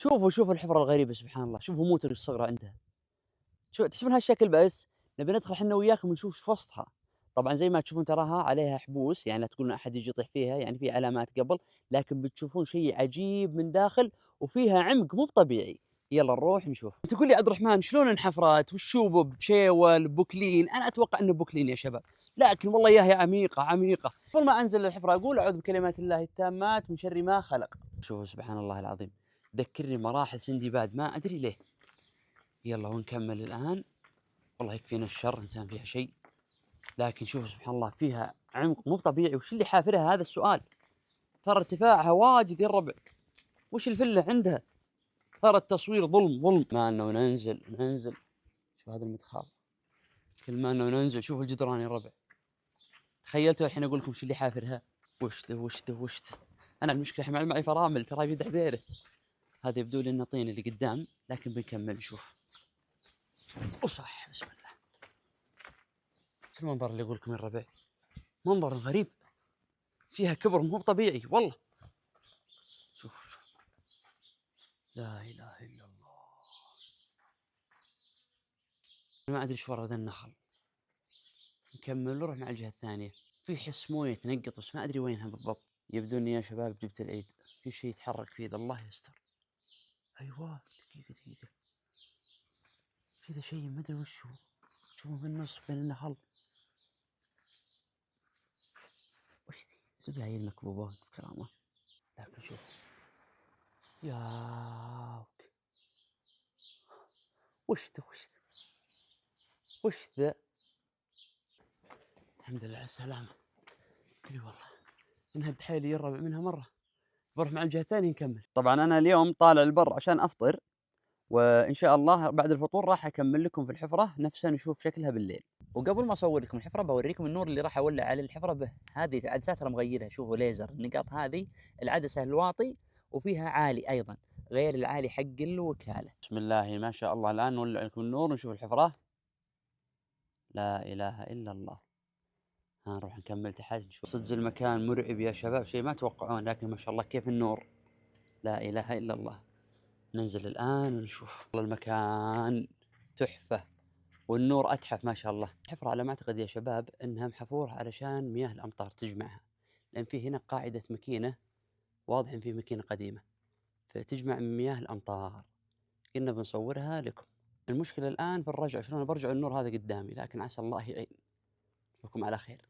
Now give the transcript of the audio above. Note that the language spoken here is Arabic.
شوفوا الحفرة الغريبة سبحان الله، شوفوا موتر الصغرى عندها، تشوفون هالشكل بس، نبي ندخل إحنا وياكم ونشوف إيش وسطها. طبعًا زي ما تشوفون تراها عليها حبوس، يعني لا تقولون أحد ييجي يطيح فيها، يعني في علامات قبل، لكن بتشوفون شيء عجيب من داخل وفيها عمق مو طبيعي. يلا نروح نشوف. تقول لي عبد الرحمن شلون انحفرت؟ وشو بشيول، بوكلين؟ أنا أتوقع إنه بوكلين يا شباب، لكن والله يا هي عميقة عميقة. قبل ما أنزل الحفرة أقول أعوذ بكلمات الله التامات من شر ما خلق. شوفوا سبحان الله العظيم، تذكرني مراحل سندباد ما أدري ليه. يلا ونكمل الآن. والله يكفينا الشر إنسان فيها شيء، لكن شوفوا سبحان الله فيها عمق مو طبيعي. وش اللي حافرها؟ هذا السؤال. ترى ارتفاعها واجد يا الربع. وش الفله عندها؟ ترى التصوير ظلم ما انه ننزل. شوف هذا المدخل، كل ما انه ننزل شوف الجدران يا الربع. تخيلتوا الحين اقول لكم وش اللي حافرها؟ وش ذا. انا المشكله الحين معي فرامل ترى بيد حذيره. هذا يبدو لي انه طين اللي قدام، لكن بنكمل نشوف. وصح بسم الله. شو المنظر اللي اقول لكم يا الربع؟ منظر غريب، فيها كبر مو طبيعي والله. شوف لا اله الا الله. ما ادري ايش ورا ذا النخل. نكمل نروح مع الجهه الثانيه. في حس مويه تنقط بس ما ادري وينها بالضبط. يبدو اني يا شباب جبت العيد. في شيء يتحرك فيه ذا، الله يستر. ايوه دقيقه. في ذا شيء ما ادري وش هو. شوفوا بالنص بين النخل. وش ذي؟ زباين المكبوبات بكرامه. لكن شوف ياك. وش ذا؟ الحمد لله على السلامه. اي والله انهد حيلي يربع منها مره. بروح مع الجهه الثانيه نكمل. طبعا انا اليوم طالع البر عشان افطر، وان شاء الله بعد الفطور راح اكمل لكم في الحفره نفسها نشوف شكلها بالليل. وقبل ما اصور لكم الحفره بوريكم النور اللي راح اولع على الحفره به. هذه عدسات ترى مغيرها، شوفوا ليزر النقاط هذه. العدسه الواطي وفيها عالي ايضا، غير العالي حق الوكاله. بسم الله ما شاء الله. الان نولع لكم النور ونشوف الحفره. لا اله الا الله. نروح نكمل تحت نشوف. صدق المكان مرعب يا شباب، شيء ما توقعون، لكن ما شاء الله كيف النور. لا اله الا الله. ننزل الآن ونشوف. والله المكان تحفة، والنور أتحف ما شاء الله. الحفرة على ما أعتقد يا شباب أنها محفورة علشان مياه الأمطار تجمعها، لأن في هنا قاعدة ماكينة، واضح إن في ماكينة قديمة فتجمع من مياه الأمطار. كنا بنصورها لكم. المشكلة الآن في الرجع، شلون برجع النور هذا قدامي، لكن عسى الله يعين. نشوفكم على خير.